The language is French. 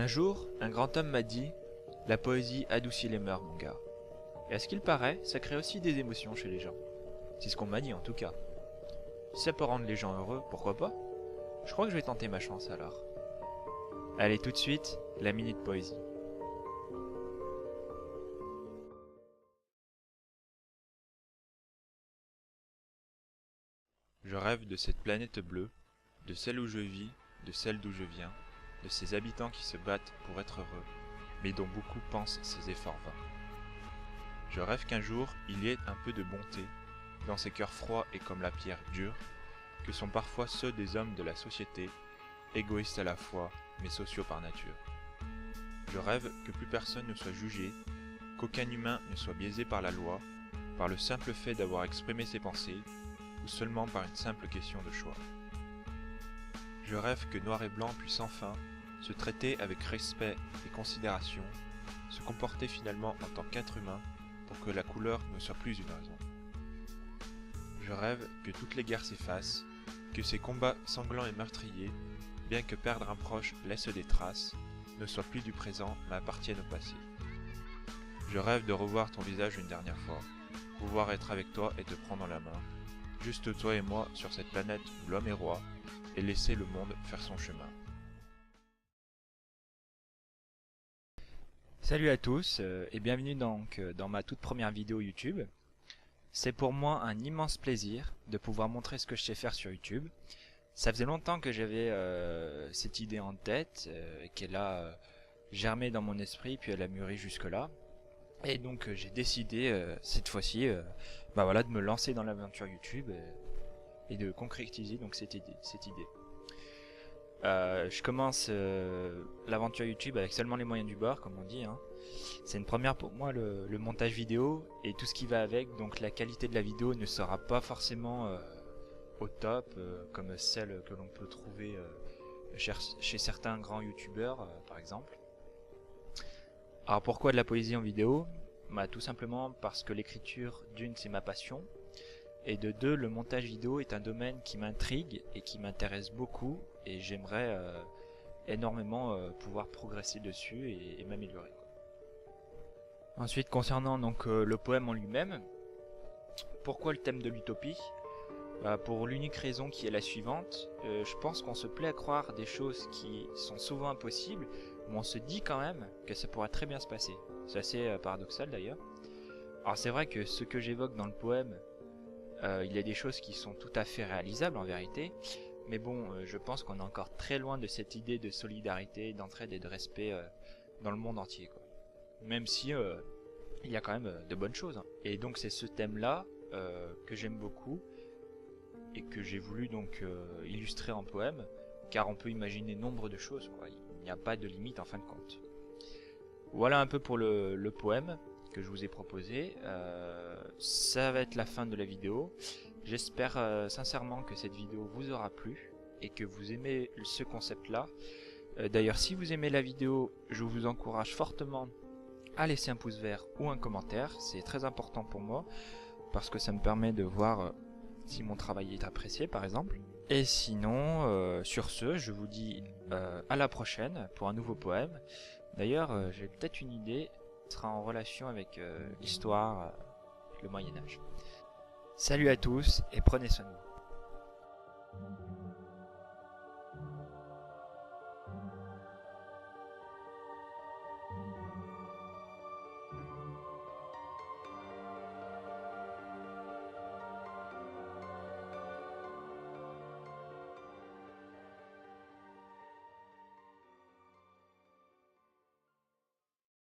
Un jour, un grand homme m'a dit: la poésie adoucit les mœurs, mon gars. Et à ce qu'il paraît, ça crée aussi des émotions chez les gens. C'est ce qu'on m'a dit en tout cas. Si ça peut rendre les gens heureux, pourquoi pas? Je crois que je vais tenter ma chance alors. Allez, tout de suite, la minute poésie. Je rêve de cette planète bleue, de celle où je vis, de celle d'où je viens, de ces habitants qui se battent pour être heureux, mais dont beaucoup pensent ces efforts vains. Je rêve qu'un jour, il y ait un peu de bonté dans ces cœurs froids et comme la pierre dure, que sont parfois ceux des hommes de la société, égoïstes à la fois, mais sociaux par nature. Je rêve que plus personne ne soit jugé, qu'aucun humain ne soit biaisé par la loi, par le simple fait d'avoir exprimé ses pensées, ou seulement par une simple question de choix. Je rêve que noir et blanc puissent enfin se traiter avec respect et considération, se comporter finalement en tant qu'être humain pour que la couleur ne soit plus une raison. Je rêve que toutes les guerres s'effacent, que ces combats sanglants et meurtriers, bien que perdre un proche laisse des traces, ne soient plus du présent mais appartiennent au passé. Je rêve de revoir ton visage une dernière fois, pouvoir être avec toi et te prendre la main, juste toi et moi sur cette planète où l'homme est roi, et laisser le monde faire son chemin. Salut à tous et bienvenue donc dans ma toute première vidéo YouTube. C'est pour moi un immense plaisir de pouvoir montrer ce que je sais faire sur YouTube. Ça faisait longtemps que j'avais cette idée en tête, qu'elle a germé dans mon esprit puis elle a mûri jusque là. Et donc j'ai décidé cette fois-ci de me lancer dans l'aventure YouTube et de concrétiser donc cette idée. Je commence l'aventure YouTube avec seulement les moyens du bord, comme on dit, hein. C'est une première pour moi le montage vidéo et tout ce qui va avec, donc la qualité de la vidéo ne sera pas forcément au top comme celle que l'on peut trouver chez certains grands youtubeurs par exemple. Alors pourquoi de la poésie en vidéo? Tout simplement parce que l'écriture, d'une, c'est ma passion, et de deux, le montage vidéo est un domaine qui m'intrigue et qui m'intéresse beaucoup, et j'aimerais énormément pouvoir progresser dessus et m'améliorer. Ensuite, concernant donc le poème en lui-même, pourquoi le thème de l'utopie? Pour l'unique raison qui est la suivante, je pense qu'on se plaît à croire des choses qui sont souvent impossibles, mais on se dit quand même que ça pourrait très bien se passer. C'est assez paradoxal d'ailleurs. Alors c'est vrai que ce que j'évoque dans le poème, il y a des choses qui sont tout à fait réalisables en vérité, mais bon, je pense qu'on est encore très loin de cette idée de solidarité, d'entraide et de respect dans le monde entier, quoi. Même si il y a quand même de bonnes choses, hein. Et donc c'est ce thème-là que j'aime beaucoup et que j'ai voulu donc illustrer en poème, car on peut imaginer nombre de choses, quoi. Il n'y a pas de limite en fin de compte. Voilà un peu pour le poème que je vous ai proposé. Ça va être la fin de la vidéo. J'espère sincèrement que cette vidéo vous aura plu et que vous aimez ce concept là. D'ailleurs, si vous aimez la vidéo, je vous encourage fortement à laisser un pouce vert ou un commentaire. C'est très important pour moi parce que ça me permet de voir si mon travail est apprécié par exemple. Et sinon, sur ce, je vous dis à la prochaine pour un nouveau poème. D'ailleurs, j'ai peut-être une idée qui sera en relation avec l'histoire, le Moyen-Âge. Salut à tous et prenez soin de vous.